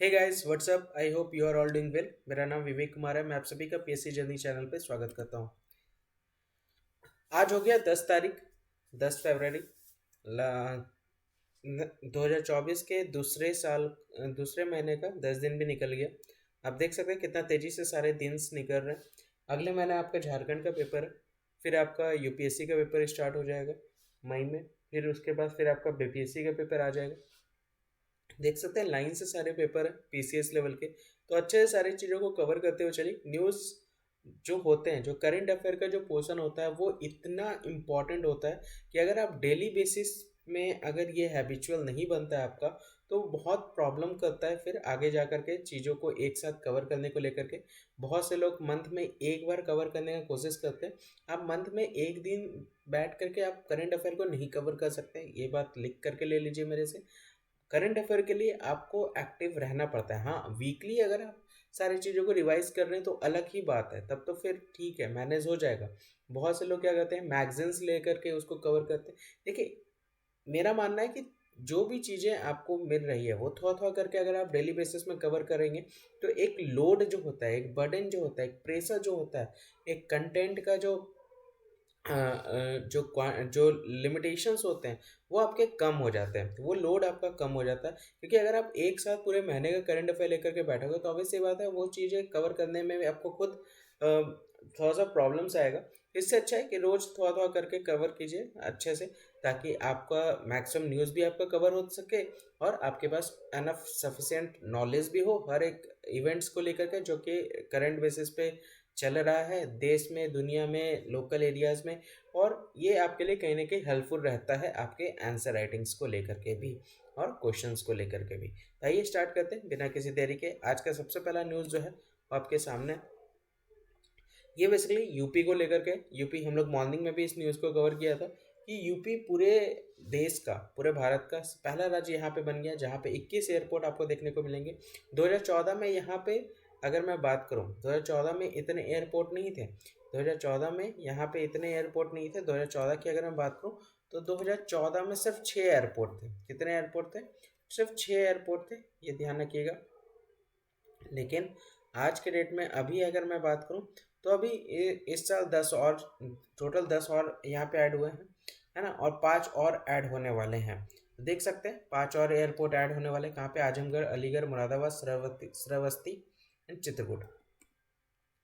Hey guys what's up. I hope you are all doing well. मेरा नाम विवेक कुमार है। मैं आप सभी का पीएससी जर्नी चैनल पे स्वागत करता हूँ। आज हो गया 10 तारीख, 10 फरवरी 2024 के दूसरे महीने का 10 दिन भी निकल गया। आप देख सकते हैं कितना तेजी से सारे दिन निकल रहे हैं। अगले महीने आपका झारखंड का पेपर है, फिर आपका यूपीएससी का पेपर स्टार्ट हो जाएगा मई में, फिर उसके बाद फिर आपका बीपीएससी का पेपर आ जाएगा। देख सकते हैं लाइन से सारे पेपर हैं पीसीएस लेवल के। तो अच्छे से सारी चीज़ों को कवर करते हुए चलिए। न्यूज़ जो होते हैं, जो करंट अफेयर का जो पोर्शन होता है वो इतना इम्पॉर्टेंट होता है कि अगर आप डेली बेसिस में अगर ये हैबिचुअल नहीं बनता है आपका, तो बहुत प्रॉब्लम करता है फिर आगे जा कर के चीज़ों को एक साथ कवर करने को लेकर के। बहुत से लोग मंथ में एक बार कवर करने का कोशिश करते हैं। आप मंथ में एक दिन बैठ करके आप करंट अफेयर को नहीं कवर कर सकते, ये बात लिख करके ले लीजिए मेरे से। करंट अफेयर के लिए आपको एक्टिव रहना पड़ता है। हाँ, वीकली अगर आप सारी चीज़ों को रिवाइज कर रहे हैं तो अलग ही बात है, तब तो फिर ठीक है, मैनेज हो जाएगा। बहुत से लोग क्या करते हैं, मैगजीन्स लेकर के उसको कवर करते हैं। देखिए, मेरा मानना है कि जो भी चीज़ें आपको मिल रही है वो थोड़ा थोड़ा करके अगर आप डेली बेसिस में कवर करेंगे तो एक लोड जो होता है, एक बर्डन जो होता है, एक प्रेशर जो होता है, एक कंटेंट का जो लिमिटेशंस होते हैं वो आपके कम हो जाते हैं, वो लोड आपका कम हो जाता है। क्योंकि अगर आप एक साथ पूरे महीने का करंट अफेयर लेकर के बैठोगे तो ऑब्वियस सी बात है वो चीज़ें कवर करने में भी आपको खुद थोड़ा सा प्रॉब्लम्स आएगा। इससे अच्छा है कि रोज़ थोड़ा थोड़ा करके कवर कीजिए अच्छे से, ताकि आपका मैक्सिमम न्यूज़ भी आपका कवर हो सके और आपके पास एनफ सफिशिएंट नॉलेज भी हो हर एक इवेंट्स को लेकर के जो कि करंट बेसिस पे चल रहा है देश में, दुनिया में, लोकल एरियाज़ में। और ये आपके लिए कहीं ना कहीं हेल्पफुल रहता है आपके आंसर राइटिंग्स को लेकर के भी और क्वेश्चंस को लेकर के भी। तो आइए स्टार्ट करते हैं बिना किसी देरी के। आज का सबसे पहला न्यूज़ जो है वो आपके सामने, ये बेसिकली यूपी को लेकर के। यूपी हम लोग मॉर्निंग में भी इस न्यूज़ को कवर किया था कि यूपी पूरे देश का, पूरे भारत का पहला राज्य यहाँ पे बन गया जहाँ पे 21 एयरपोर्ट आपको देखने को मिलेंगे। 2014 में यहाँ पे अगर मैं बात करूँ, 2014 में इतने एयरपोर्ट नहीं थे। 2014 में यहाँ पे इतने एयरपोर्ट नहीं थे। 2014 की अगर मैं बात करूँ तो 2014 में सिर्फ 6 एयरपोर्ट थे। कितने एयरपोर्ट थे? सिर्फ 6 एयरपोर्ट थे, ये ध्यान रखिएगा। लेकिन आज के डेट में अभी अगर मैं बात करूं तो अभी इस साल 10 और, टोटल 10 और यहाँ पे ऐड हुए हैं, है ना। और 5 और ऐड होने वाले हैं। तो देख सकते हैं 5 और एयरपोर्ट ऐड होने वाले। कहाँ पे? आजमगढ़, अलीगढ़, मुरादाबाद, श्रावस्ती एंड चित्रकूट।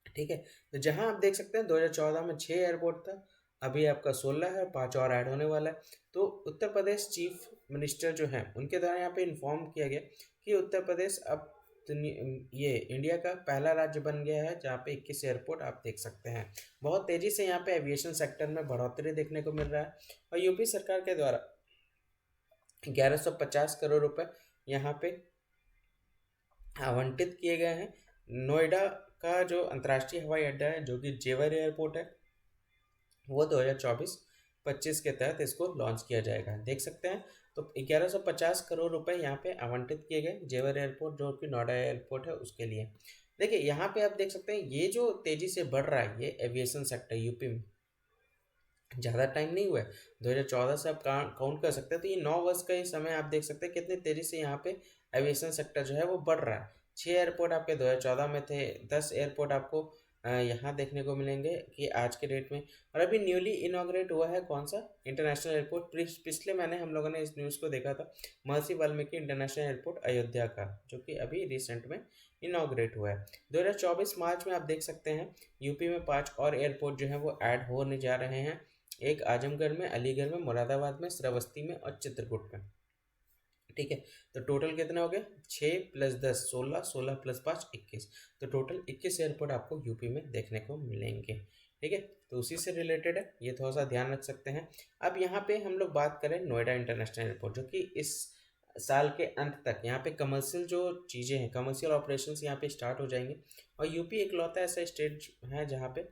ठीक है। तो जहाँ आप देख सकते हैं 2014 में 6 एयरपोर्ट था, अभी आपका 16 है, 5 और ऐड होने वाला है। तो उत्तर प्रदेश चीफ मिनिस्टर जो हैं उनके द्वारा यहाँ पे इन्फॉर्म किया गया कि उत्तर प्रदेश अब ये इंडिया का पहला राज्य बन गया है जहाँ पे 21 एयरपोर्ट आप देख सकते हैं। बहुत तेज़ी से यहाँ पे एविएशन सेक्टर में बढ़ोतरी देखने को मिल रहा है। और यूपी सरकार के द्वारा 1150 करोड़ रुपए यहाँ पे आवंटित किए गए हैं। नोएडा का जो अंतर्राष्ट्रीय हवाई अड्डा है, जो कि जेवर एयरपोर्ट है, वो 2024-25 के तहत इसको लॉन्च किया जाएगा। देख सकते हैं। तो 1150 करोड़ रुपए यहाँ पे आवंटित किए गए जेवर एयरपोर्ट, जो कि नोएडा एयरपोर्ट है, उसके लिए। देखिए यहाँ पे आप देख सकते हैं ये जो तेज़ी से बढ़ रहा है ये एविएशन सेक्टर यूपी में, ज़्यादा टाइम नहीं हुआ है। 2014 से आप काउंट कर सकते हैं, तो ये 9 वर्ष का ही समय आप देख सकते हैं कितनी तेज़ी से यहाँ पे एविएशन सेक्टर जो है वो बढ़ रहा है। 6 एयरपोर्ट आपके 2014 में थे, 10 एयरपोर्ट आपको यहाँ देखने को मिलेंगे कि आज के डेट में। और अभी न्यूली इनॉग्रेट हुआ है कौन सा इंटरनेशनल एयरपोर्ट? पिछले महीने हम लोगों ने इस न्यूज़ को देखा था, महर्षि वाल्मीकि इंटरनेशनल एयरपोर्ट अयोध्या का, जो कि अभी रिसेंट में इनॉग्रेट हुआ है। 2024 मार्च में आप देख सकते हैं यूपी में 5 और एयरपोर्ट जो हैं वो ऐड होने जा रहे हैं। एक आजमगढ़ में, अलीगढ़ में, मुरादाबाद में, श्रावस्ती में और चित्रकूट में। ठीक है। तो टोटल कितने हो गए? 6 + 10 16, 16 + 5 21। तो टोटल 21 एयरपोर्ट आपको यूपी में देखने को मिलेंगे। ठीक है। तो उसी से रिलेटेड है, ये थोड़ा सा ध्यान रख सकते हैं। अब यहाँ पे हम लोग बात करें नोएडा इंटरनेशनल एयरपोर्ट, जो कि इस साल के अंत तक यहाँ पे कमर्शियल जो चीज़ें हैं, कमर्शियल ऑपरेशंस यहाँ पे स्टार्ट हो जाएंगे। और यूपी इकलौता ऐसा स्टेट है जहाँ पे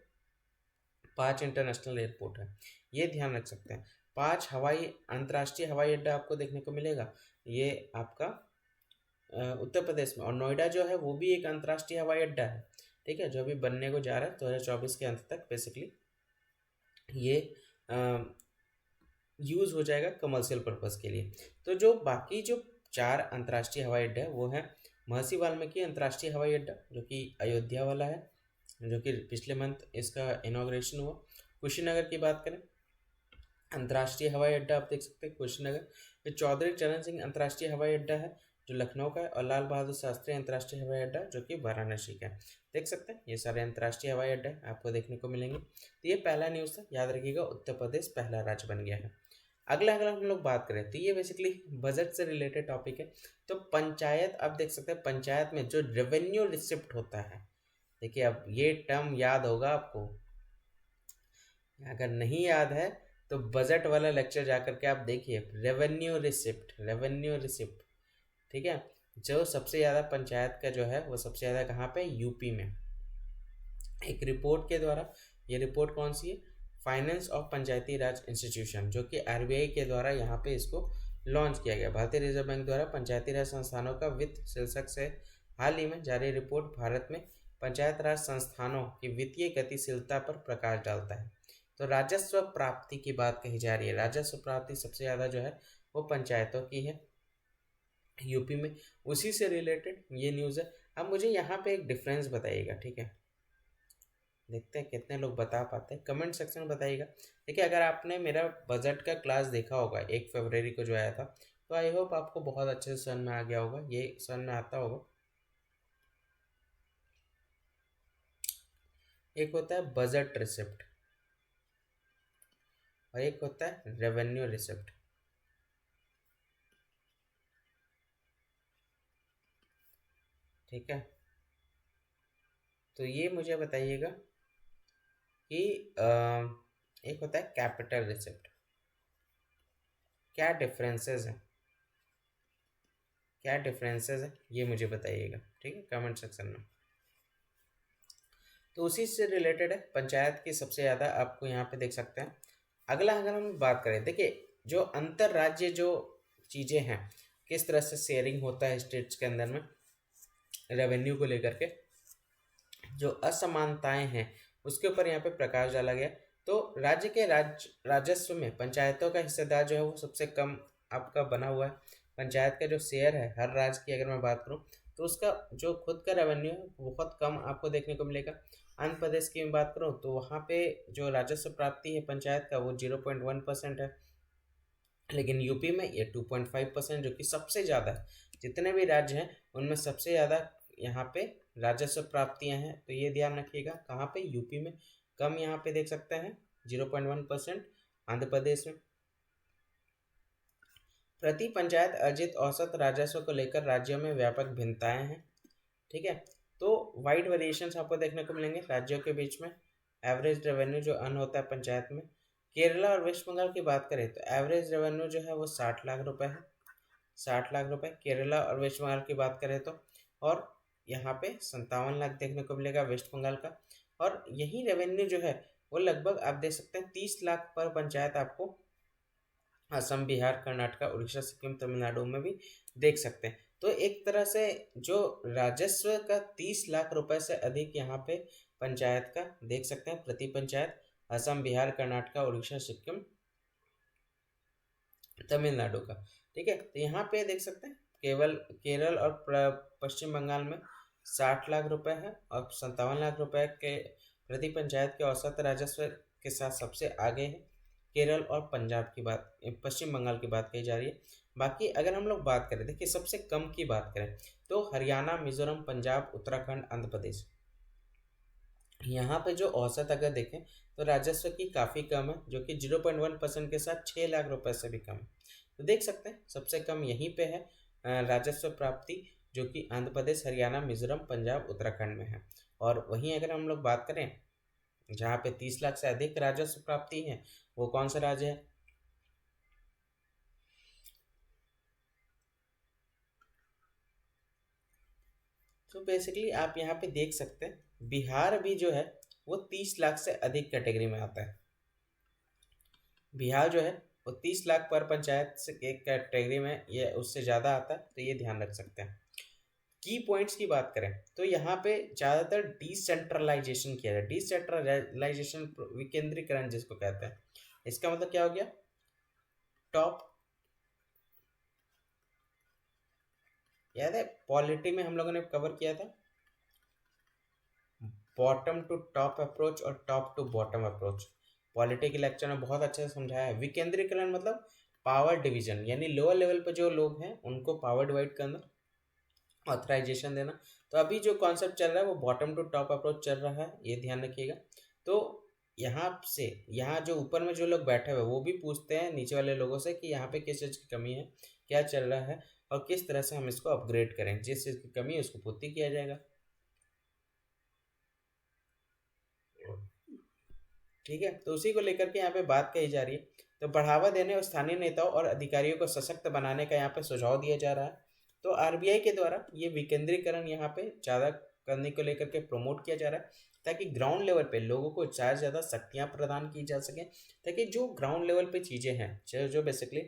5 इंटरनेशनल एयरपोर्ट है, ये ध्यान रख सकते हैं। 5 अंतर्राष्ट्रीय हवाई अड्डा आपको देखने को मिलेगा, ये आपका उत्तर प्रदेश में। और नोएडा जो है वो भी एक अंतर्राष्ट्रीय हवाई अड्डा है। ठीक है, जो अभी बनने को जा रहा है 2024 के अंत तक बेसिकली ये यूज़ हो जाएगा कमर्शियल पर्पज़ के लिए। तो जो बाकी जो 4 अंतर्राष्ट्रीय हवाई अड्डे हैं वो हैं महर्षि वाल्मीकि अंतर्राष्ट्रीय हवाई अड्डा जो कि अयोध्या वाला है, जो कि पिछले मंथ इसका इनॉग्रेशन हुआ। कुशीनगर की बात करें, अंतर्राष्ट्रीय हवाई अड्डा आप देख सकते हैं कुशीनगर। फिर चौधरी चरण सिंह अंतर्राष्ट्रीय हवाई अड्डा है जो लखनऊ का है, और लाल बहादुर शास्त्री अंतर्राष्ट्रीय हवाई अड्डा जो कि वाराणसी का है। देख सकते हैं ये सारे अंतर्राष्ट्रीय हवाई अड्डे आपको देखने को मिलेंगे। तो ये पहला न्यूज़ था, याद रखिएगा उत्तर प्रदेश पहला राज्य बन गया है। अगला अगर हम लोग बात करें तो ये बेसिकली बजट से रिलेटेड टॉपिक है। तो पंचायत आप देख सकते हैं, पंचायत में जो रेवेन्यू रिसिप्ट होता है, देखिए अब ये टर्म याद होगा आपको, अगर नहीं याद है तो बजट वाला लेक्चर जाकर के आप देखिए, रेवेन्यू रिसिप्ट, रेवेन्यू रिसिप्ट, ठीक है। जो सबसे ज़्यादा पंचायत का जो है वो सबसे ज़्यादा कहाँ पे, यूपी में। एक रिपोर्ट के द्वारा, ये रिपोर्ट कौन सी है, finance of Panchayati Raj institution, जो कि आरबीआई के द्वारा यहाँ पे इसको लॉन्च किया गया, भारतीय रिजर्व बैंक द्वारा पंचायती राज संस्थानों का वित्त शीर्षक से हाल ही में जारी रिपोर्ट भारत में पंचायत राज संस्थानों की वित्तीय गतिशीलता पर प्रकाश डालता है। तो राजस्व प्राप्ति की बात कही जा रही है, राजस्व प्राप्ति सबसे ज़्यादा जो है वो पंचायतों की है यूपी में, उसी से रिलेटेड ये न्यूज़ है। अब मुझे यहाँ पे एक डिफरेंस बताइएगा, ठीक है, देखते हैं कितने लोग बता पाते हैं, कमेंट सेक्शन में बताइएगा। देखिए अगर आपने मेरा बजट का क्लास देखा होगा 1 फरवरी को जो आया था, तो आई होप आपको बहुत अच्छे से समझ में आ गया होगा, ये समझ में आता होगा। एक होता है बजट रिसिप्ट और एक होता है रेवेन्यू रिसिप्ट, ठीक है। तो ये मुझे बताइएगा कि एक होता है कैपिटल रिसिप्ट, क्या डिफरेंसेस हैं, क्या डिफरेंसेस है ये मुझे बताइएगा, ठीक है, कमेंट सेक्शन में। तो उसी से रिलेटेड है, पंचायत की सबसे ज़्यादा आपको यहाँ पे देख सकते हैं। अगला अगर हम बात करें, देखिए जो अंतर राज्य जो चीज़ें हैं, किस तरह से शेयरिंग होता है स्टेट्स के अंदर में रेवेन्यू को लेकर के, जो असमानताएं हैं उसके ऊपर यहाँ पे प्रकाश डाला गया। तो राज्य के राजस्व में पंचायतों का हिस्सेदार जो है वो सबसे कम आपका बना हुआ है। पंचायत का जो शेयर है हर राज्य की अगर मैं बात करूँ, तो उसका जो खुद का रेवेन्यू है बहुत कम आपको देखने को मिलेगा। आंध्र प्रदेश की मैं बात करूँ तो वहाँ पे जो राजस्व प्राप्ति है पंचायत का वो 0.1% है, लेकिन यूपी में ये 2.5%, जो कि सबसे ज़्यादा है। जितने भी राज्य हैं उनमें सबसे ज़्यादा यहाँ पे राजस्व प्राप्तियाँ हैं, तो ये ध्यान रखिएगा, कहाँ पे, यूपी में। कम यहाँ पे देख सकते हैं 0.1% आंध्र प्रदेश में। प्रति पंचायत अर्जित औसत राजस्व को लेकर राज्यों में व्यापक भिन्नताएं हैं, ठीक है। तो वाइड वेरिएशंस आपको देखने को मिलेंगे राज्यों के बीच में। एवरेज रेवेन्यू जो अर्न होता है पंचायत में, केरला और वेस्ट बंगाल की बात करें तो एवरेज रेवेन्यू जो है वो 60 लाख रुपए है, 60 लाख रुपए केरला और वेस्ट बंगाल की बात करें तो। और यहाँ पे 57 लाख देखने को मिलेगा वेस्ट बंगाल का। और यही रेवेन्यू जो है वो लगभग आप देख सकते हैं 30 लाख पर पंचायत आपको असम, बिहार, कर्नाटक, उड़ीसा, सिक्किम, तमिलनाडु में भी देख सकते हैं। तो एक तरह से जो राजस्व का 30 लाख रुपए से अधिक यहाँ पे पंचायत का देख सकते हैं प्रति पंचायत, असम, बिहार, कर्नाटक, उड़ीसा, सिक्किम, तमिलनाडु का, ठीक है। तो यहाँ पे देख सकते हैं केवल केरल और पश्चिम बंगाल में 60 लाख रुपए है, और 57 लाख रुपए के प्रति पंचायत के औसत राजस्व के साथ सबसे आगे है केरल और पंजाब की बात, पश्चिम बंगाल की बात कही जा रही है। बाकी अगर हम लोग बात करें, देखिए सबसे कम की बात करें तो हरियाणा, मिजोरम, पंजाब, उत्तराखंड, आंध्र प्रदेश, यहाँ पे जो औसत अगर देखें तो राजस्व की काफ़ी कम है, जो कि 0.1% के साथ 6 लाख रुपए से भी कम है। तो देख सकते हैं सबसे कम यहीं पे है राजस्व प्राप्ति, जो कि आंध्र प्रदेश, हरियाणा, मिजोरम, पंजाब, उत्तराखंड में है। और वहीं अगर हम लोग बात करें जहाँ पे 30 लाख से अधिक राजस्व प्राप्ति है, वो कौन सा राज्य है, तो बेसिकली आप यहाँ पे देख सकते हैं बिहार भी जो है वो 30 लाख से अधिक कैटेगरी में आता है। बिहार जो है वो 30 लाख पर पंचायत से एक कैटेगरी में ये उससे ज़्यादा आता है, तो ये ध्यान रख सकते हैं। की पॉइंट्स की बात करें तो यहाँ पे ज़्यादातर डिसेंट्रलाइजेशन किया जाए, डिसेंट्रलाइजेशन विकेंद्रीकरण जिसको कहते हैं। इसका मतलब क्या हो गया, टॉप याद है पॉलिटी में हम लोगों ने कवर किया था बॉटम टू टॉप अप्रोच और top to bottom approach. Polity के लेक्चर में बहुत अच्छे से समझाया है। विकेंद्रीकरण मतलब पावर डिवीजन, यानी लोअर लेवल पे जो लोग हैं उनको पावर डिवाइड करना, ऑथराइजेशन देना। तो अभी जो कॉन्सेप्ट चल रहा है वो बॉटम टू टॉप अप्रोच चल रहा है, ये ध्यान रखिएगा। तो यहाँ से, यहाँ जो ऊपर में जो लोग बैठे हुए वो भी पूछते हैं नीचे वाले लोगों से कि यहाँ पे किस चीज़ की कमी है, क्या चल रहा है और किस तरह से हम इसको अपग्रेड करें। जिस चीज़ की कमी है उसको पूर्ति किया जाएगा। ठीक है, तो उसी को लेकर के यहाँ पे बात कही जा रही है। तो बढ़ावा देने और स्थानीय नेताओं और अधिकारियों को सशक्त बनाने का यहाँ पे सुझाव दिया जा रहा है। तो आरबीआई के द्वारा ये विकेंद्रीकरण यहाँ पे ज़्यादा करने को लेकर के प्रमोट किया जा रहा है, ताकि ग्राउंड लेवल पे लोगों को ज़्यादा से ज़्यादा शक्तियाँ प्रदान की जा सकें, ताकि जो ग्राउंड लेवल पे चीज़ें हैं, जो बेसिकली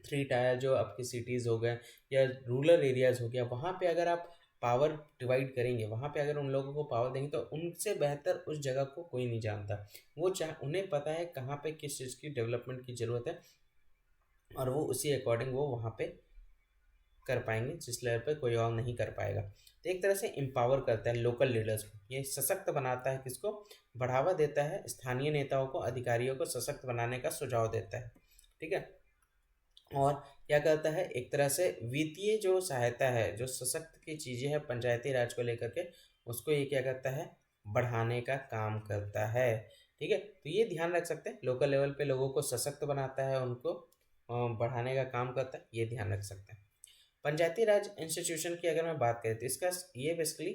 3 टायर जो आपकी सिटीज़ हो गए या रूरल एरियाज़ हो गया, वहाँ पे अगर आप पावर डिवाइड करेंगे, वहाँ पे अगर उन लोगों को पावर देंगे तो उनसे बेहतर उस जगह को कोई नहीं जानता। वो उन्हें पता है कहाँ पे किस चीज़ की डेवलपमेंट की ज़रूरत है और वो उसी अकॉर्डिंग वो वहाँ पे कर पाएंगे, जिस लेवल पे कोई और नहीं कर पाएगा। तो एक तरह से एम्पावर करता है लोकल लीडर्स को, ये सशक्त बनाता है, किसको, बढ़ावा देता है, स्थानीय नेताओं को, अधिकारियों को सशक्त बनाने का सुझाव देता है। ठीक है, और क्या करता है, एक तरह से वित्तीय जो सहायता है, जो सशक्त की चीज़ें हैं पंचायती राज को लेकर के, उसको ये क्या करता है, बढ़ाने का काम करता है। ठीक है, तो ये ध्यान रख सकते हैं, लोकल लेवल पे लोगों को सशक्त बनाता है, उनको बढ़ाने का काम करता है, ये ध्यान रख सकते हैं। पंचायती राज इंस्टीट्यूशन की अगर मैं बात करें तो इसका ये बेसिकली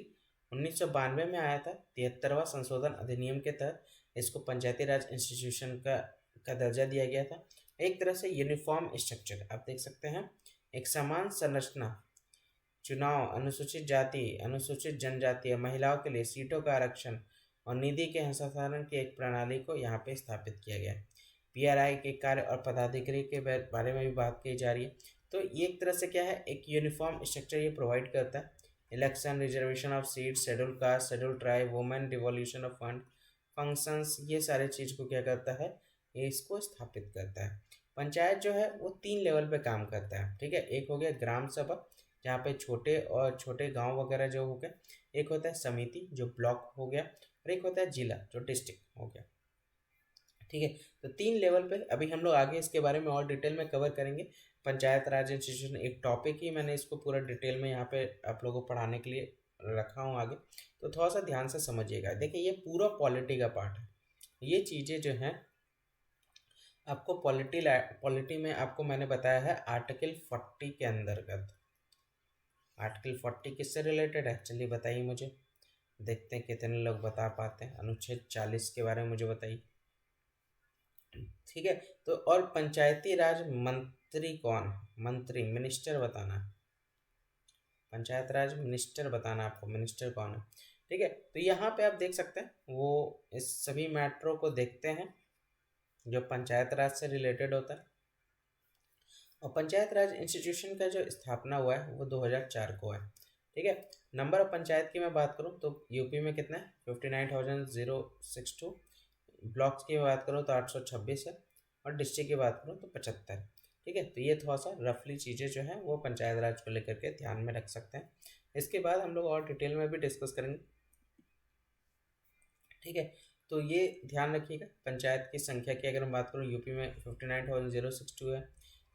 1992 में आया था। 73वां संशोधन अधिनियम के तहत इसको पंचायती राज इंस्टीट्यूशन का दर्जा दिया गया था। एक तरह से यूनिफॉर्म स्ट्रक्चर आप देख सकते हैं, एक समान संरचना, चुनाव, अनुसूचित जाति, अनुसूचित जनजाति, महिलाओं के लिए सीटों का आरक्षण और निधि के हस्तांतरण की एक प्रणाली को यहाँ पे स्थापित किया गया है। पीआरआई के कार्य और पदाधिकारी के बारे में भी बात की जा रही है। तो ये एक तरह से क्या है, एक यूनिफॉर्म स्ट्रक्चर ये प्रोवाइड करता है। Election, reservation of seat, schedule caste, schedule tribe, women, devolution of fund, functions, ये सारे चीज़ को क्या करता है, ये इसको स्थापित करता है। पंचायत जो है वो 3 लेवल पे काम करता है। ठीक है, एक हो गया ग्राम सभा, जहाँ पे छोटे गांव वगैरह जो हो गए, एक होता है समिति जो ब्लॉक हो गया, और एक होता है जिला जो डिस्ट्रिक्ट हो गया। ठीक है, तो 3 लेवल पे अभी हम लोग आगे इसके बारे में और डिटेल में कवर करेंगे। पंचायत राज इंस्टीट्यूशन एक टॉपिक ही मैंने इसको पूरा डिटेल में यहाँ पे आप लोगों को पढ़ाने के लिए रखा हूँ आगे, तो थोड़ा सा ध्यान से समझिएगा। देखिए ये पूरा पॉलिटी का पार्ट है, ये चीज़ें जो हैं आपको पॉलिटी में आपको मैंने बताया है आर्टिकल 40 के अंतर्गत। आर्टिकल 40 किससे रिलेटेड है, चलिए बताइए मुझे, देखते हैं कितने लोग बता पाते हैं। अनुच्छेद 40 के बारे में मुझे बताइए। ठीक है, तो और पंचायती राज मंत्री कौन, मंत्री मिनिस्टर बताना है, पंचायत राज मिनिस्टर बताना आपको, मिनिस्टर कौन है। ठीक है, तो यहाँ पे आप देख सकते हैं वो इस सभी मैटरों को देखते हैं जो पंचायत राज से रिलेटेड होता है। और पंचायत राज इंस्टीट्यूशन का जो स्थापना हुआ है वो 2004 को है। ठीक है, नंबर ऑफ पंचायत की मैं बात करूँ तो यूपी में कितना है, 59,062। ब्लॉक्स की बात करूँ तो 826 है, और डिस्ट्रिक्ट की बात करूँ तो 75। ठीक है, तो ये थोड़ा सा रफली चीज़ें जो हैं वो पंचायत राज को लेकर के ध्यान में रख सकते हैं। इसके बाद हम लोग और डिटेल में भी डिस्कस करेंगे। ठीक है, तो ये ध्यान रखिएगा। पंचायत की संख्या की अगर मैं बात करूँ, यूपी में 59,062 है,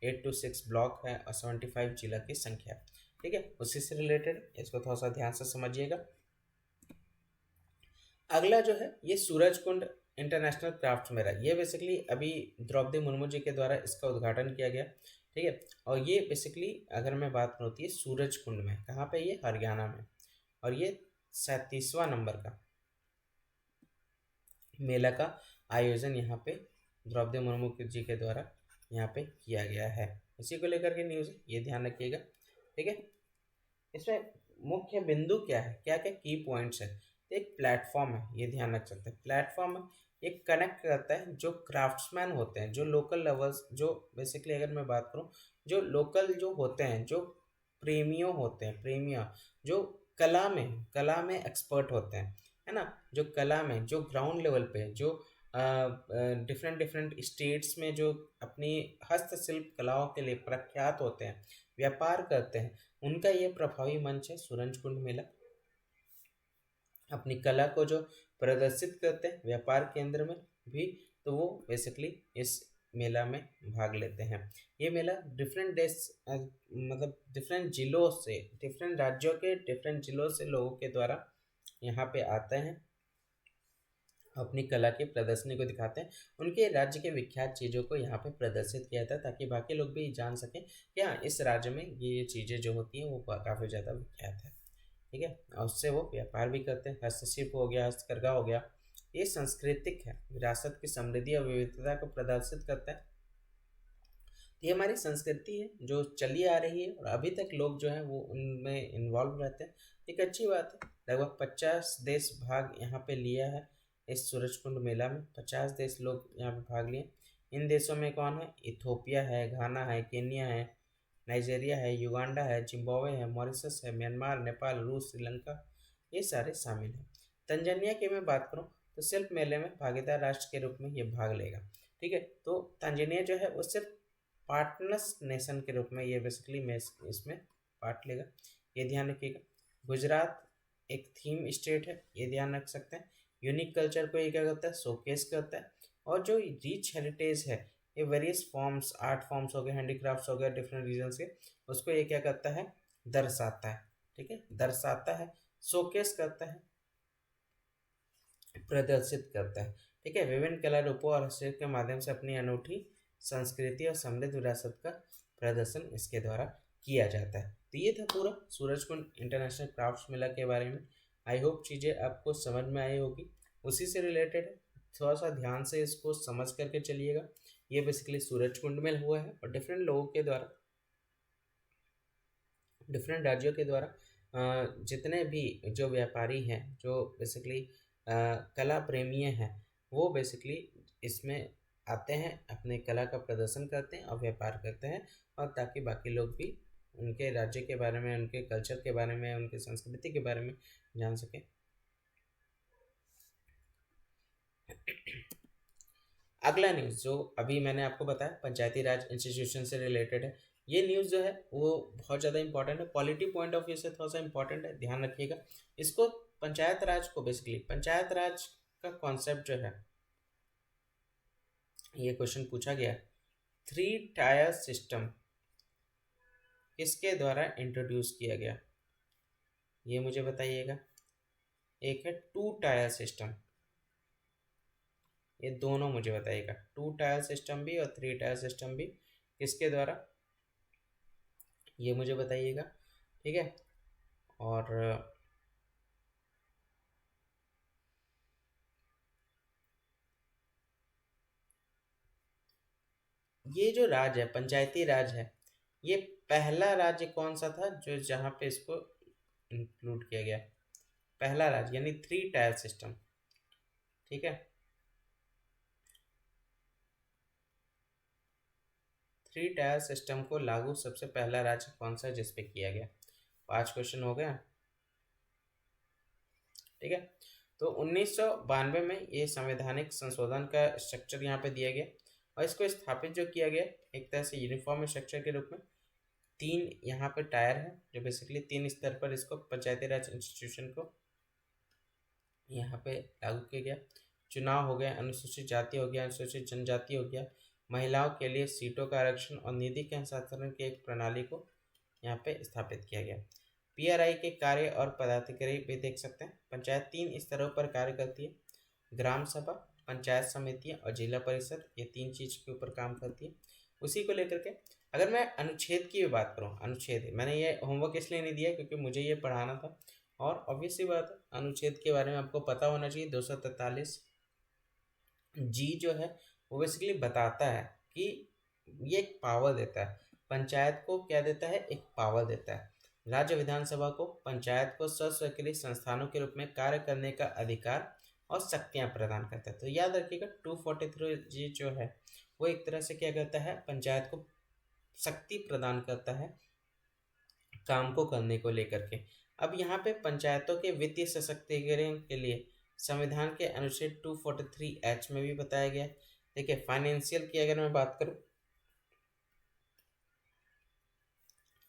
8 to 6 ब्लॉक है और 75 जिला की संख्या। ठीक है, उसी से रिलेटेड इसको थोड़ा सा ध्यान से समझिएगा। अगला जो है ये सूरजकुंड इंटरनेशनल क्राफ्ट मेला, ये बेसिकली अभी द्रौपदी मुर्मू जी के द्वारा इसका उद्घाटन किया गया। ठीक है, और ये बेसिकली अगर मैं बात करूँ तो ये सूरजकुंड में, कहाँ पे, ये हरियाणा में, और ये 37वां नंबर का मेला का आयोजन यहाँ पे द्रौपदी मुर्मू जी के द्वारा यहाँ पे किया गया है। इसी को लेकर के न्यूज़, ये ध्यान रखिएगा। ठीक है, इसमें मुख्य बिंदु क्या है, क्या क्या की पॉइंट्स है, तो एक प्लेटफॉर्म है, ये ध्यान रख सकते हैं। प्लेटफॉर्म है, एक कनेक्ट करता है जो क्राफ्ट्समैन होते हैं, जो लोकल लेवल्स, जो बेसिकली अगर मैं बात करूँ, जो लोकल जो होते हैं, जो प्रेमियों होते हैं, प्रेमिया जो कला में एक्सपर्ट होते हैं, है ना, जो कला में, जो ग्राउंड लेवल पे, जो डिफरेंट डिफरेंट स्टेट्स में जो अपनी हस्तशिल्प कलाओं के लिए प्रख्यात होते हैं, व्यापार करते हैं उनका ये प्रभावी मंच है सूरजकुंड मेला। अपनी कला को जो प्रदर्शित करते हैं व्यापार केंद्र में भी, तो वो बेसिकली इस मेला में भाग लेते हैं। ये मेला डिफरेंट देश मतलब डिफरेंट जिलों से, डिफरेंट राज्यों के डिफरेंट जिलों से लोगों के द्वारा यहाँ पे आते हैं, अपनी कला की प्रदर्शनी को दिखाते हैं। उनके राज्य के विख्यात चीज़ों को यहाँ पे प्रदर्शित किया जाता है ताकि बाकी लोग भी जान सकें कि हाँ इस राज्य में ये चीज़ें जो होती हैं वो काफ़ी ज़्यादा विख्यात है। ठीक है, और उससे वो व्यापार भी करते हैं। हस्तशिल्प हो गया, हस्तकरघा हो गया, ये सांस्कृतिक है, विरासत की समृद्धि और विविधता को प्रदर्शित करता है। ये हमारी संस्कृति है जो चली आ रही है और अभी तक लोग जो है वो उनमें इन्वॉल्व रहते हैं। एक अच्छी बात है। लगभग 50 देश भाग यहाँ पे लिया है इस सूरजकुंड मेला में। 50 देश लोग यहाँ पे भाग लिए। इन देशों में कौन है? इथोपिया है, घाना है, केन्या है, नाइजीरिया है, युगांडा है, जिम्बाब्वे है, मॉरिशस है, म्यांमार, नेपाल, रूस, श्रीलंका, ये सारे शामिल हैं। तंजानिया की मैं बात करूँ तो शिल्प मेले में भागीदार राष्ट्र के रूप में ये भाग लेगा। ठीक है, तो तंजानिया जो है वो सिर्फ पार्टनर्स नेशन के रूप में ये बेसिकली में इसमें पार्ट लेगा, ये ध्यान रखिएगा। गुजरात एक थीम स्टेट है, ये ध्यान रख सकते हैं। यूनिक कल्चर को ये क्या करता है? शोकेस करता है। और जो रिच हेरिटेज है, ये वेरियस फॉर्म्स, आर्ट फॉर्म्स हो गए, हैंडीक्राफ्ट्स हो गए डिफरेंट रीजन्स के, उसको ये क्या करता है? दर्शाता है। ठीक है, दर्शाता है, शोकेस करता है, प्रदर्शित करता है। ठीक है, विभिन्न कला रूपों और हस्तशिल्प के माध्यम से अपनी अनूठी संस्कृति और समृद्ध विरासत का प्रदर्शन इसके द्वारा किया जाता है। तो ये था पूरा सूरजकुंड इंटरनेशनल क्राफ्ट्स मेला के बारे में। आई होप चीज़ें आपको समझ में आई होगी, उसी से रिलेटेड है। थोड़ा सा ध्यान से इसको समझ करके चलिएगा। ये बेसिकली सूरजकुंड में हुआ है और डिफरेंट लोगों के द्वारा, डिफरेंट राज्यों के द्वारा जितने भी जो व्यापारी हैं, जो बेसिकली कला प्रेमी हैं, वो बेसिकली इसमें आते हैं, अपने कला का प्रदर्शन करते हैं और व्यापार करते हैं, और ताकि बाकी लोग भी उनके राज्य के बारे में, उनके कल्चर के बारे में, उनकी संस्कृति के बारे में जान सकें। अगला न्यूज़ जो अभी मैंने आपको बताया पंचायती राज इंस्टीट्यूशन से रिलेटेड है। ये न्यूज़ जो है वो बहुत ज़्यादा इंपॉर्टेंट है, पॉलिटी पॉइंट ऑफ व्यू से थोड़ा सा इंपॉर्टेंट है, ध्यान रखिएगा इसको। पंचायत राज को बेसिकली, पंचायत राज का कॉन्सेप्ट जो है, ये क्वेश्चन पूछा गया, 3 टायर सिस्टम किसके द्वारा इंट्रोड्यूस किया गया, ये मुझे बताइएगा। एक है 2 टायर सिस्टम, ये दोनों मुझे बताइएगा। 2 टायर सिस्टम भी और 3 टायर सिस्टम भी किसके द्वारा, ये मुझे बताइएगा। ठीक है, और ये जो राज है, पंचायती राज है, ये पहला राज्य कौन सा था जो जहाँ पे इसको इंक्लूड किया गया? पहला राज्य यानी 3 टायर सिस्टम। ठीक है, 3 टायर सिस्टम को लागू सबसे पहला राज्य कौन सा है जिसपे किया गया? 5 क्वेश्चन हो गया। ठीक है, तो 1992 में ये संवैधानिक संशोधन का स्ट्रक्चर यहाँ पे दिया गया और इसको स्थापित जो किया गया एक तरह से यूनिफॉर्म स्ट्रक्चर के रूप में। 3 यहाँ पे टायर है जो बेसिकली 3 स्तर पर इसको पंचायती राज इंस्टीट्यूशन को यहाँ पे लागू किया गया। चुनाव हो गया, अनुसूचित जाति हो गया, अनुसूचित जनजाति हो गया, महिलाओं के लिए सीटों का आरक्षण और निधि के हस्तांतरण की एक प्रणाली को यहाँ पे स्थापित किया गया। पीआरआई के कार्य और पदाधिकारी भी देख सकते हैं। पंचायत 3 स्तरों पर कार्य करती है, ग्राम सभा, पंचायत समितियाँ और जिला परिषद, ये 3 चीज़ के ऊपर काम करती है। उसी को लेकर के अगर मैं अनुच्छेद की भी बात करूँ, अनुच्छेद मैंने ये होमवर्क इसलिए नहीं दिया क्योंकि मुझे ये पढ़ाना था, और ऑब्वियसली बात है अनुच्छेद के बारे में आपको पता होना चाहिए। 243 जी जो है वो बेसिकली बताता है कि ये एक पावर देता है पंचायत को, क्या देता है? एक पावर देता है। राज्य विधानसभा को पंचायत को स्वशासी संस्थानों के रूप में कार्य करने का अधिकार और शक्तियां प्रदान करता है। तो याद रखिएगा 243 जी जो है वो एक तरह से क्या करता है? पंचायत को शक्ति प्रदान करता है काम को करने को लेकर के। अब यहाँ पे पंचायतों के वित्तीय सशक्तिकरण के लिए संविधान के अनुच्छेद 243H में भी बताया गया है। देखिए फाइनेंशियल की अगर मैं बात करूँ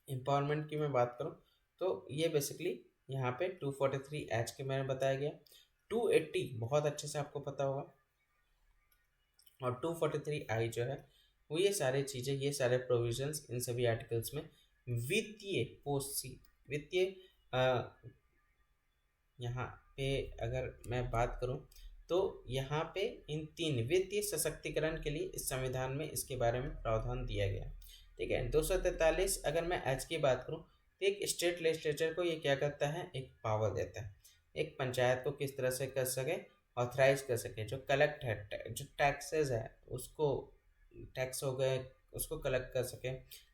एम्पावरमेंट की मैं बात करूँ तो ये बेसिकली यहाँ पे 243H के मैंने बताया गया। 280 बहुत अच्छे से आपको पता होगा, और 243I जो है वो ये सारे चीज़ें, ये सारे प्रोविजंस इन सभी आर्टिकल्स में वित्तीय पोस्ट सी वित्तीय यहाँ पे अगर मैं बात करूँ तो यहाँ पे इन तीन वित्तीय सशक्तिकरण के लिए इस संविधान में इसके बारे में प्रावधान दिया गया। ठीक है, 243 अगर मैं एच की बात करूँ तो एक स्टेट लेजिस्लेचर को ये क्या करता है, एक पावर देता है, एक पंचायत को किस तरह से कर सके, ऑथराइज कर सके, जो कलेक्ट है, जो टैक्सेस है उसको, टैक्स हो गए उसको कलेक्ट कर सके,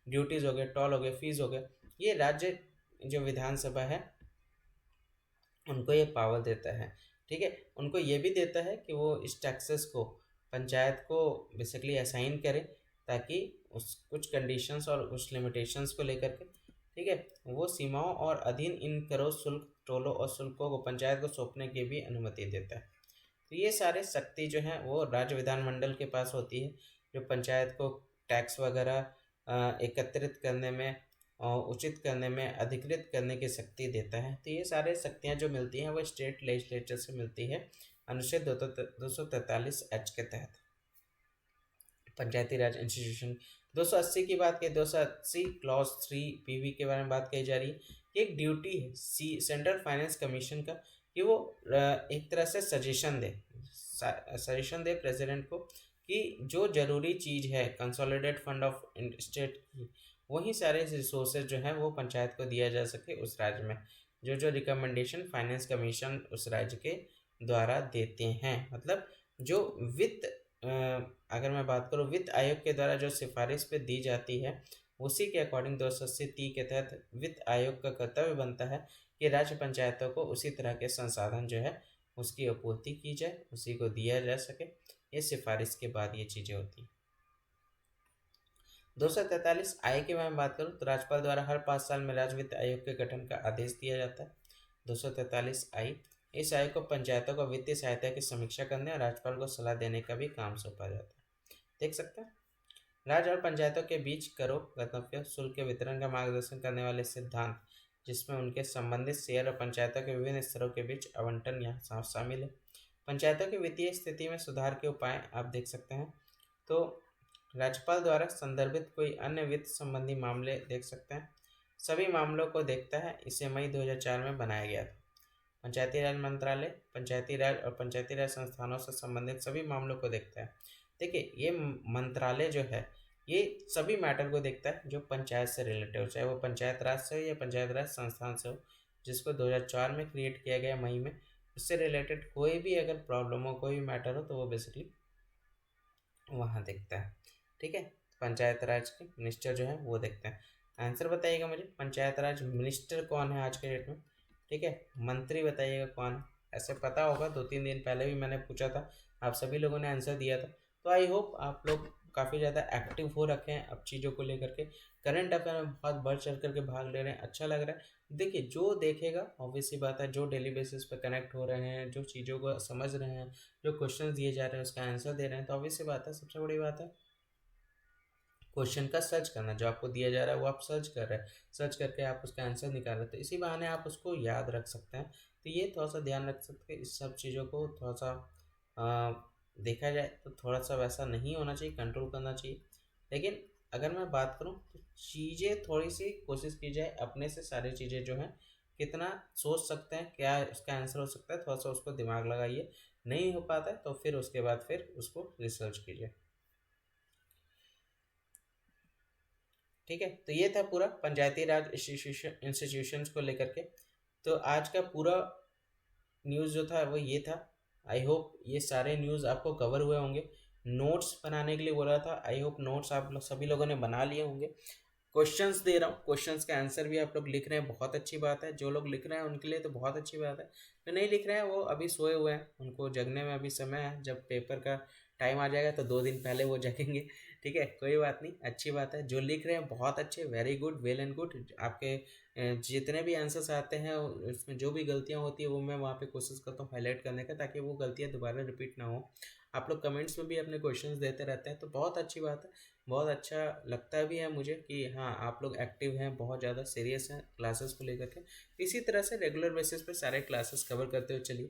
ड्यूटीज हो गए, टोल हो गए, फीस हो गए, ये राज्य जो विधानसभा है उनको ये पावर देता है। ठीक है, उनको ये भी देता है कि वो इस टैक्सेस को पंचायत को बेसिकली असाइन करे, ताकि उस कुछ कंडीशंस और कुछ लिमिटेशंस को लेकर के, ठीक है, वो सीमाओं और अधीन इन करों, शुल्क, टोलों और शुल्कों को पंचायत को सौंपने की भी अनुमति देता है। तो ये सारे शक्ति जो है वो राज्य विधानमंडल के पास होती है, जो पंचायत को टैक्स वगैरह एकत्रित करने में और उचित करने में, अधिकृत करने की शक्ति देता है। तो ये सारे शक्तियाँ जो मिलती हैं वो स्टेट लेजिस्लेचर से मिलती है अनुच्छेद 243H के तहत। पंचायती राज इंस्टीट्यूशन 280 की बात करें, 280 क्लॉज 3 PV के बारे में बात कही जा रही है। एक ड्यूटी है सेंट्रल फाइनेंस कमीशन का कि वो एक तरह से सजेशन दे प्रेसिडेंट को कि जो जरूरी चीज़ है कंसोलिडेट फंड ऑफ स्टेट की, वही सारे रिसोर्सेज जो हैं वो पंचायत को दिया जा सके उस राज्य में, जो जो रिकमेंडेशन फाइनेंस कमीशन उस राज्य के द्वारा देते हैं। मतलब जो वित्त अगर मैं बात करूँ वित्त आयोग के द्वारा जो सिफारिश पे दी जाती है, उसी के अकॉर्डिंग 280 के तहत वित्त आयोग का कर्तव्य बनता है कि राज्य पंचायतों को उसी तरह के संसाधन जो है उसकी आपूर्ति की जाए, उसी को दिया जा सके। ये सिफारिश के बाद ये चीज़ें होती हैं। 243 I की मैं बात करूँ तो राज्यपाल द्वारा हर 5 साल में राज्य वित्त आयोग के गठन का आदेश दिया जाता है। 243I इस आयोग को पंचायतों को वित्तीय सहायता की समीक्षा करने और राज्यपाल को सलाह देने का भी काम सौंपा जाता है। देख सकते हैं, राज्य और पंचायतों के बीच करों, गंतव्य, शुल्क के वितरण का मार्गदर्शन करने वाले सिद्धांत, जिसमें उनके संबंधित शेयर और पंचायतों के विभिन्न स्तरों के बीच आवंटन यहाँ शामिल है। पंचायतों की वित्तीय स्थिति में सुधार के उपाय आप देख सकते हैं। तो राज्यपाल द्वारा संदर्भित कोई अन्य वित्त संबंधी मामले देख सकते हैं, सभी मामलों को देखता है। इसे मई 2004 में बनाया गया था। पंचायती राज मंत्रालय पंचायती राज और पंचायती राज संस्थानों से संबंधित सभी मामलों को देखता है। देखिए, ये मंत्रालय जो है ये सभी मैटर को देखता है जो पंचायत से रिलेटेड हो, चाहे वो पंचायत राज से हो या पंचायत राज संस्थान से हो, जिसको 2004 में क्रिएट किया गया मई में। उससे रिलेटेड कोई भी अगर प्रॉब्लम हो, कोई भी मैटर हो, तो वो बेसिकली वहाँ देखता है। ठीक है, पंचायत राज के मिनिस्टर जो है वो देखते हैं। आंसर बताइएगा मुझे, पंचायत राज मिनिस्टर कौन है आज के डेट में? ठीक है, मंत्री बताइएगा कौन है? ऐसे पता होगा, 2-3 दिन पहले भी मैंने पूछा था, आप सभी लोगों ने आंसर दिया था। तो आई होप आप लोग काफ़ी ज़्यादा एक्टिव हो रखे हैं अब चीज़ों को लेकर के, करंट अफेयर में बहुत बढ़ चढ़ करके भाग ले रहे हैं, अच्छा लग रहा है। देखिए, जो देखेगा ऑब्वियसली बात है, जो डेली बेसिस पे कनेक्ट हो रहे हैं, जो चीज़ों को समझ रहे हैं, जो क्वेश्चन दिए जा रहे हैं उसका आंसर दे रहे हैं, तो ऑब्वियसली बात है, सबसे बड़ी बात है क्वेश्चन का सर्च करना। जो आपको दिया जा रहा है वो आप सर्च कर रहे हैं, सर्च करके आप उसका आंसर निकाल रहे हैं, तो इसी बहाने आप उसको याद रख सकते हैं। तो ये थोड़ा सा ध्यान रख सकते हैं, इस सब चीज़ों को थोड़ा सा देखा जाए तो थोड़ा सा वैसा नहीं होना चाहिए, कंट्रोल करना चाहिए। लेकिन अगर मैं बात करूँ तो चीज़ें थोड़ी सी कोशिश की जाए अपने से, सारी चीज़ें जो हैं कितना सोच सकते हैं, क्या उसका आंसर हो सकता है, थोड़ा सा उसको दिमाग लगाइए। नहीं हो पाता है तो फिर उसके बाद फिर उसको रिसर्च कीजिए। ठीक है, तो ये था पूरा पंचायती राज इंस्टीट्यूशंस को लेकर के। तो आज का पूरा न्यूज़ जो था वो ये था। आई होप ये सारे न्यूज़ आपको कवर हुए होंगे। नोट्स बनाने के लिए बोला था, आई होप नोट्स आप लोग सभी लोगों ने बना लिए होंगे। क्वेश्चंस दे रहा हूँ, क्वेश्चंस का आंसर भी आप लोग लिख रहे हैं, बहुत अच्छी बात है। जो लोग लिख रहे हैं उनके लिए तो बहुत अच्छी बात है, जो नहीं लिख रहे हैं वो अभी सोए हुए हैं, उनको जगने में अभी समय है। जब पेपर का टाइम आ जाएगा तो 2 दिन पहले वो जगेंगे। ठीक है, कोई बात नहीं, अच्छी बात है। जो लिख रहे हैं बहुत अच्छे, very good, well and good. आपके जितने भी आंसर्स आते हैं उसमें जो भी गलतियाँ होती है वो मैं वहाँ पे कोशिश करता हूँ हाईलाइट करने का, ताकि वो गलतियाँ दोबारा रिपीट ना हो। आप लोग कमेंट्स में भी अपने क्वेश्चंस देते रहते हैं तो बहुत अच्छी बात है। बहुत अच्छा लगता भी है मुझे कि हाँ आप लोग एक्टिव हैं, बहुत ज़्यादा सीरियस हैं क्लासेस को लेकर के। इसी तरह से रेगुलर बेसिस पे सारे क्लासेस कवर करते हुए चलिए,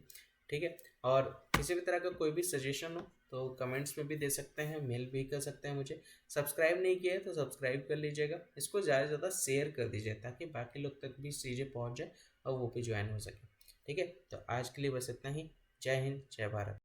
ठीक है। और किसी भी तरह का कोई भी सजेशन हो तो कमेंट्स में भी दे सकते हैं, मेल भी कर सकते हैं मुझे। सब्सक्राइब नहीं किया है तो सब्सक्राइब कर लीजिएगा, इसको ज़्यादा से ज़्यादा शेयर कर दीजिए ताकि बाकी लोग तक भी चीज़ें पहुँच जाए और वो भी ज्वाइन हो सके, ठीक है। तो आज के लिए बस इतना ही। जय हिंद, जय भारत।